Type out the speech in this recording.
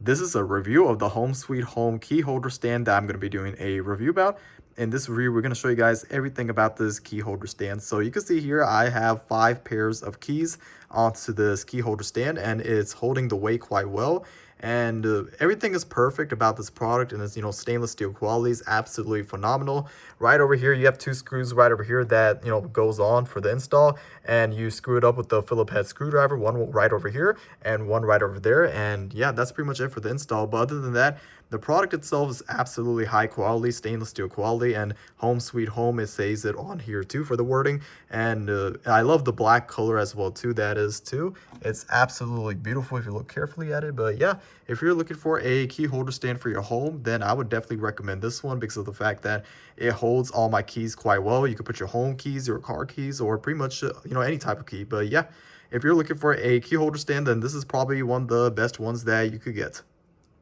This is a review of the Home Sweet Home key holder stand that I'm going to be doing a review about. In this review, we're going to show you guys everything about this key holder stand. So you can see here, I have 5 pairs of keys onto this key holder stand, and it's holding the weight quite well. And everything is perfect about this product, and it's, stainless steel quality is absolutely phenomenal. Right over here, you have 2 screws right over here that, goes on for the install, and you screw it up with the Phillips head screwdriver, one right over here and one right over there. And yeah, that's pretty much it for the install. But other than that, the product itself is absolutely high quality, stainless steel quality, and Home Sweet Home, it says it on here too for the wording. And I love the black color as well too, that is too. It's absolutely beautiful if you look carefully at it. But yeah, if you're looking for a key holder stand for your home, then I would definitely recommend this one because of the fact that it holds all my keys quite well. You can put your home keys, your car keys, or pretty much, any type of key. But yeah, if you're looking for a key holder stand, then this is probably one of the best ones that you could get.